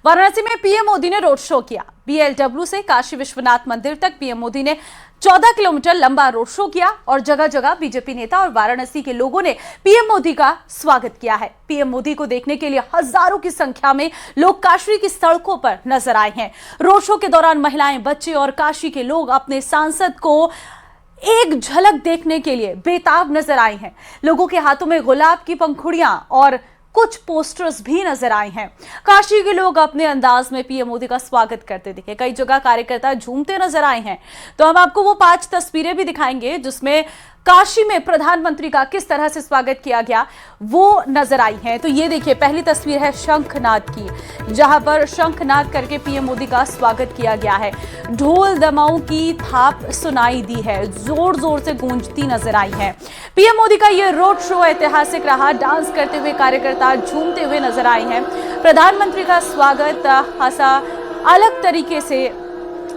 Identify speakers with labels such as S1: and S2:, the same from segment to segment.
S1: वाराणसी में पीएम मोदी ने road show किया। बीएलडब्ल्यू से काशी विश्वनाथ मंदिर तक पीएम मोदी ने 14 किलोमीटर लंबा रोड शो किया और जगह जगह बीजेपी नेता और वाराणसी के लोगों ने पीएम मोदी का स्वागत किया है। पीएम मोदी को देखने के लिए हजारों की संख्या में लोग काशी की सड़कों पर नजर आए हैं। रोड शो के दौरान महिलाएं, बच्चे और काशी के लोग अपने सांसद को एक झलक देखने के लिए बेताब नजर आए हैं। लोगों के हाथों में गुलाब की पंखुड़ियां और कुछ पोस्टर्स भी नजर आए हैं। काशी के लोग अपने अंदाज में पीएम मोदी का स्वागत करते दिखे। कई जगह कार्यकर्ता झूमते नजर आए हैं। तो हम आपको वो 5 तस्वीरें भी दिखाएंगे जिसमें काशी में प्रधानमंत्री का किस तरह से स्वागत किया गया वो नजर आई है। तो ये देखिए, पहली तस्वीर है शंखनाद की, जहां पर शंखनाद करके पीएम मोदी का स्वागत किया गया है। ढोल दमाऊ की थाप सुनाई दी है, जोर जोर से गूंजती नजर आई है। पीएम मोदी का ये रोड शो ऐतिहासिक रहा। डांस करते हुए कार्यकर्ता झूमते हुए नजर आए हैं। प्रधानमंत्री का स्वागत खासा अलग तरीके से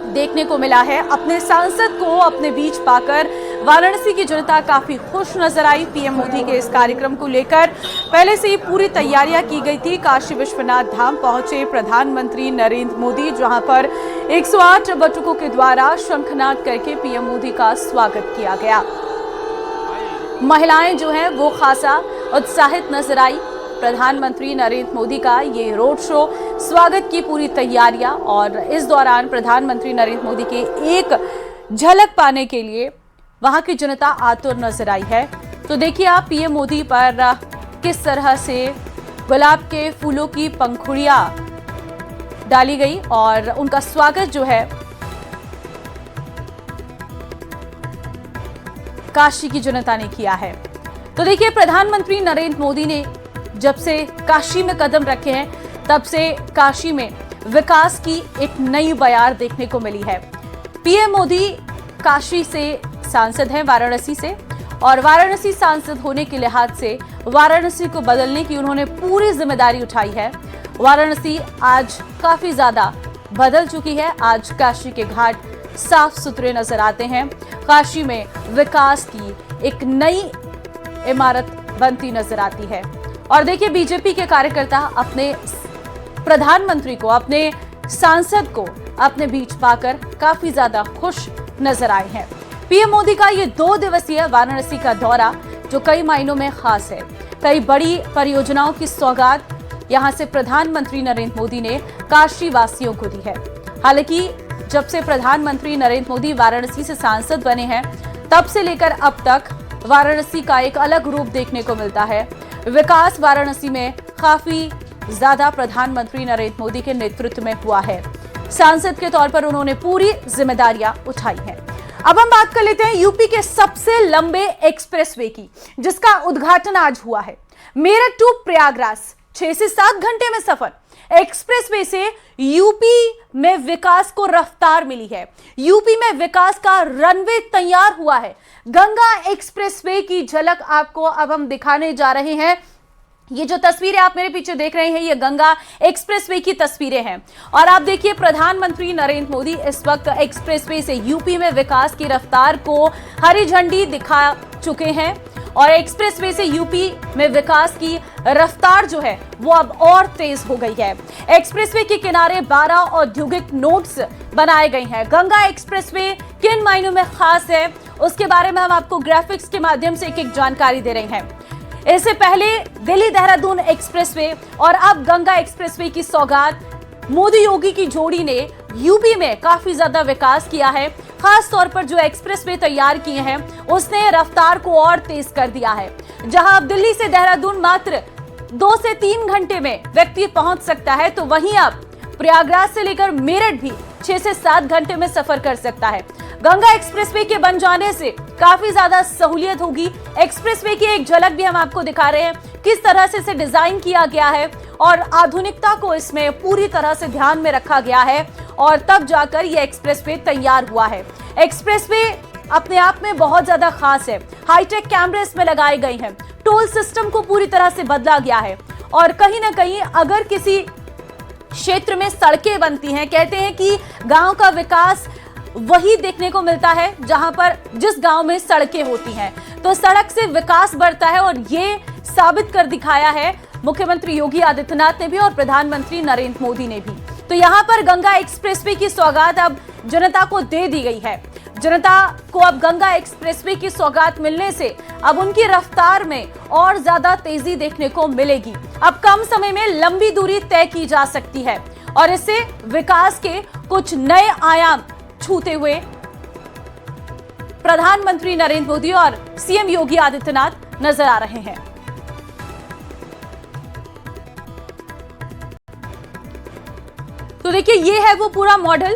S1: देखने को मिला है। अपने सांसद को अपने बीच पाकर वाराणसी की जनता काफी खुश नजर आई। पीएम मोदी के इस कार्यक्रम को लेकर पहले से ही पूरी तैयारियां की गई थी। काशी विश्वनाथ धाम पहुंचे प्रधानमंत्री नरेंद्र मोदी, जहां पर 108 बटुकों के द्वारा शंखनाद करके पीएम मोदी का स्वागत किया गया। महिलाएं जो हैं वो खासा उत्साहित नजर आई। प्रधानमंत्री नरेंद्र मोदी का ये रोड शो, स्वागत की पूरी तैयारियां, और इस दौरान प्रधानमंत्री नरेंद्र मोदी के एक झलक पाने के लिए वहां की जनता आतुर नजर आई है। तो देखिए आप, पीएम मोदी पर किस तरह से गुलाब के फूलों की पंखुड़ियां डाली गई और उनका स्वागत जो है काशी की जनता ने किया है। तो देखिए, प्रधानमंत्री नरेंद्र मोदी ने जब से काशी में कदम रखे हैं तब से काशी में विकास की एक नई बयार देखने को मिली है। पीएम मोदी काशी से सांसद हैं, वाराणसी से, और वाराणसी सांसद होने के लिहाज से वाराणसी को बदलने की उन्होंने पूरी जिम्मेदारी उठाई है। वाराणसी आज काफी ज्यादा बदल चुकी है। आज काशी के घाट साफ सुथरे नजर आते हैं। काशी में विकास की एक नई इमारत बनती नजर आती है। और देखिए, बीजेपी के कार्यकर्ता अपने प्रधानमंत्री को, अपने सांसद को अपने बीच पाकर काफी ज्यादा खुश नजर आए हैं। पीएम मोदी का ये 2 दिवसीय वाराणसी का दौरा जो कई मायनों में खास है। कई बड़ी परियोजनाओं की सौगात यहां से प्रधानमंत्री नरेंद्र मोदी ने काशी वासियों को दी है। हालांकि जब से प्रधानमंत्री नरेंद्र मोदी वाराणसी से सांसद बने हैं तब से लेकर अब तक वाराणसी का एक अलग रूप देखने को मिलता है। विकास वाराणसी में काफी ज्यादा प्रधानमंत्री नरेंद्र मोदी के नेतृत्व में हुआ है। सांसद के तौर पर उन्होंने पूरी जिम्मेदारियां उठाई हैं। अब हम बात कर लेते हैं यूपी के सबसे लंबे एक्सप्रेसवे की, जिसका उद्घाटन आज हुआ है। मेरठ टू प्रयागराज 6 से 7 घंटे में सफर। एक्सप्रेसवे से यूपी में विकास को रफ्तार मिली है। यूपी में विकास का रनवे तैयार हुआ है। गंगा एक्सप्रेसवे की झलक आपको अब हम दिखाने जा रहे हैं। ये जो तस्वीरें आप मेरे पीछे देख रहे हैं, ये गंगा एक्सप्रेसवे की तस्वीरें हैं। और आप देखिए, प्रधानमंत्री नरेंद्र मोदी इस वक्त एक्सप्रेसवे से यूपी में विकास की रफ्तार को हरी झंडी दिखा चुके हैं। और एक्सप्रेसवे से यूपी में विकास की रफ्तार जो है वो अब और तेज हो गई है। एक्सप्रेसवे के किनारे 12 औद्योगिक नोड्स बनाए गए हैं। गंगा एक्सप्रेसवे किन मायनों में खास है उसके बारे में हम आपको ग्राफिक्स के माध्यम से एक जानकारी दे रहे हैं। इससे पहले दिल्ली देहरादून एक्सप्रेसवे और अब गंगा एक्सप्रेसवे की सौगात मोदी योगी की जोड़ी ने यूपी में काफी ज्यादा विकास किया है। खास तौर पर जो एक्सप्रेसवे तैयार किए हैं उसने रफ्तार को और तेज कर दिया है। जहां अब दिल्ली से देहरादून मात्र 2 से 3 घंटे में व्यक्ति पहुंच सकता है, तो वहीं अब प्रयागराज से लेकर मेरठ भी 6 से 7 घंटे में सफर कर सकता है। गंगा एक्सप्रेसवे के बन जाने से काफी ज्यादा सहूलियत होगी। एक्सप्रेसवे की एक झलक भी हम आपको दिखा रहे हैं, किस तरह से इसे डिजाइन किया गया है और आधुनिकता को इसमें पूरी तरह से ध्यान में रखा गया है, और तब जाकर यह एक्सप्रेसवे तैयार हुआ है। एक्सप्रेसवे अपने आप में बहुत ज्यादा खास है। हाईटेक कैमरे इसमें लगाए गए हैं। टोल सिस्टम को पूरी तरह से बदला गया है। और कहीं ना कहीं अगर किसी क्षेत्र में सड़कें बनती हैं, कहते हैं कि गांव का विकास वही देखने को मिलता है जहां पर जिस गांव में सड़कें होती हैं, तो सड़क से विकास बढ़ता है। और ये साबित कर दिखाया है मुख्यमंत्री योगी आदित्यनाथ ने भी और प्रधानमंत्री नरेंद्र मोदी ने भी। तो यहां पर गंगा एक्सप्रेसवे की सौगात अब जनता को दे दी गई है। जनता को अब गंगा एक्सप्रेसवे की सौगात मिलने से अब उनकी रफ्तार में और ज्यादा तेजी देखने को मिलेगी। अब कम समय में लंबी दूरी तय की जा सकती है और इससे विकास के कुछ नए आयाम छूते हुए प्रधानमंत्री नरेंद्र मोदी और सीएम योगी आदित्यनाथ नजर आ रहे हैं। तो देखिए, ये है वो पूरा मॉडल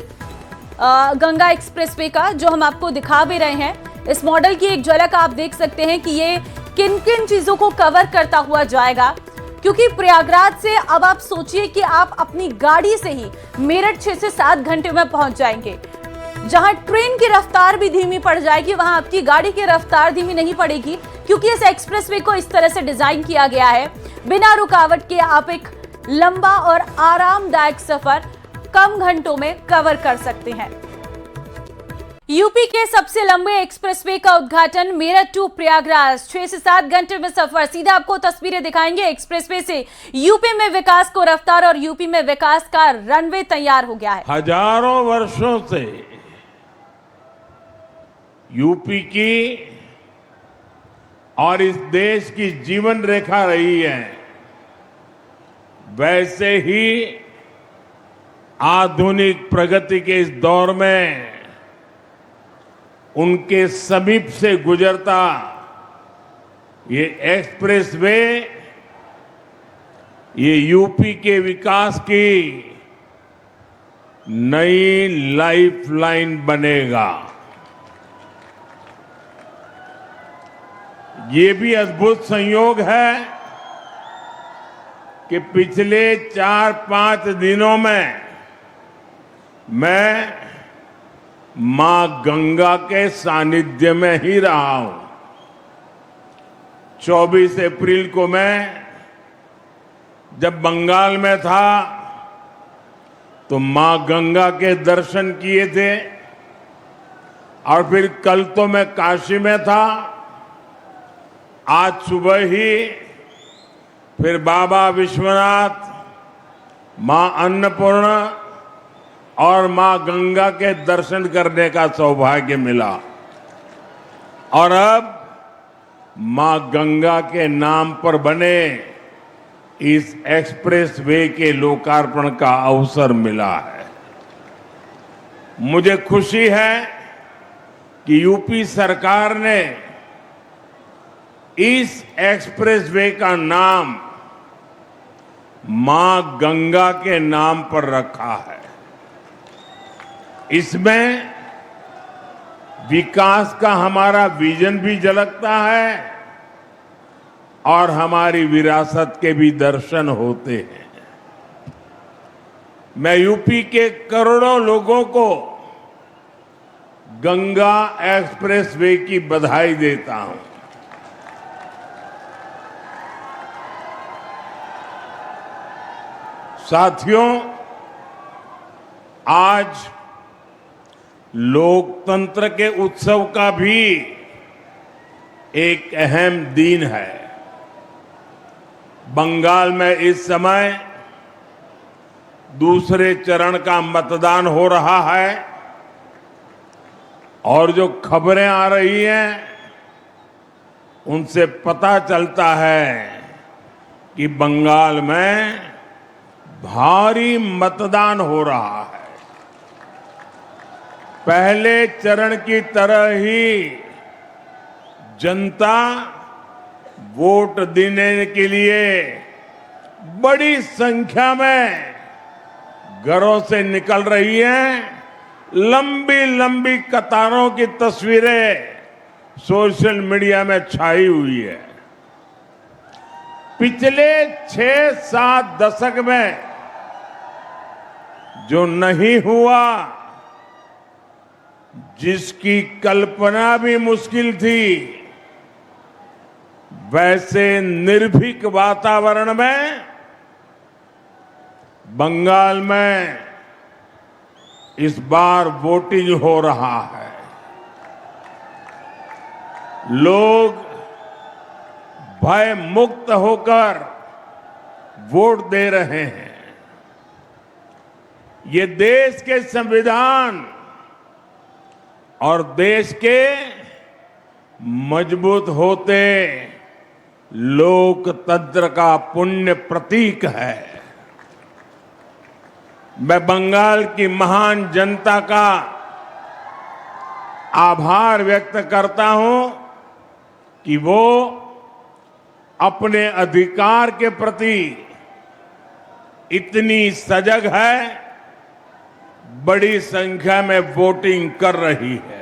S1: गंगा एक्सप्रेसवे का जो हम आपको दिखा भी रहे हैं। इस मॉडल की एक झलक आप देख सकते हैं कि ये किन किन चीजों को कवर करता हुआ जाएगा, क्योंकि प्रयागराज से अब आप सोचिए कि आप अपनी गाड़ी से ही मेरठ 6 से 7 घंटे में पहुंच जाएंगे। जहां ट्रेन की रफ्तार भी धीमी पड़ जाएगी, वहां आपकी गाड़ी की रफ्तार धीमी नहीं पड़ेगी, क्योंकि इस एक्सप्रेसवे को इस तरह से डिजाइन किया गया है बिना रुकावट के आप एक लंबा और आरामदायक सफर कम घंटों में कवर कर सकते हैं। यूपी के सबसे लंबे एक्सप्रेसवे का उद्घाटन मेरठ टू प्रयागराज 6 से 7 घंटे में सफर। सीधा आपको तस्वीरें दिखाएंगे एक्सप्रेसवे से। यूपी में विकास को रफ्तार और यूपी में विकास का रनवे तैयार हो गया है।
S2: हजारों वर्षों से यूपी की और इस देश की जीवन रेखा रही है, वैसे ही आधुनिक प्रगति के इस दौर में उनके समीप से गुजरता ये एक्सप्रेसवे ये यूपी के विकास की नई लाइफलाइन बनेगा। ये भी अद्भुत संयोग है कि पिछले 4-5 दिनों में मैं मां गंगा के सानिध्य में ही रहा हूं। 24 अप्रैल को मैं जब बंगाल में था तो मां गंगा के दर्शन किए थे और फिर कल तो मैं काशी में था। आज सुबह ही फिर बाबा विश्वनाथ, मां अन्नपूर्णा और मां गंगा के दर्शन करने का सौभाग्य मिला और अब मां गंगा के नाम पर बने इस एक्सप्रेसवे के लोकार्पण का अवसर मिला है। मुझे खुशी है कि यूपी सरकार ने इस एक्सप्रेसवे का नाम मां गंगा के नाम पर रखा है। इसमें विकास का हमारा विजन भी झलकता है और हमारी विरासत के भी दर्शन होते हैं। मैं यूपी के करोड़ों लोगों को गंगा एक्सप्रेसवे की बधाई देता हूं। साथियों, आज लोकतंत्र के उत्सव का भी एक अहम दिन है। बंगाल में इस समय दूसरे चरण का मतदान हो रहा है और जो खबरें आ रही हैं उनसे पता चलता है कि बंगाल में भारी मतदान हो रहा है। पहले चरण की तरह ही जनता वोट देने के लिए बड़ी संख्या में घरों से निकल रही है। लंबी लंबी कतारों की तस्वीरें सोशल मीडिया में छाई हुई है। पिछले 6-7 दशक में जो नहीं हुआ, जिसकी कल्पना भी मुश्किल थी, वैसे निर्भीक वातावरण में बंगाल में इस बार वोटिंग हो रहा है। लोग भय मुक्त होकर वोट दे रहे हैं। ये देश के संविधान और देश के मजबूत होते लोकतंत्र का पुण्य प्रतीक है। मैं बंगाल की महान जनता का आभार व्यक्त करता हूं कि वो अपने अधिकार के प्रति इतनी सजग है, बड़ी संख्या में वोटिंग कर रही है।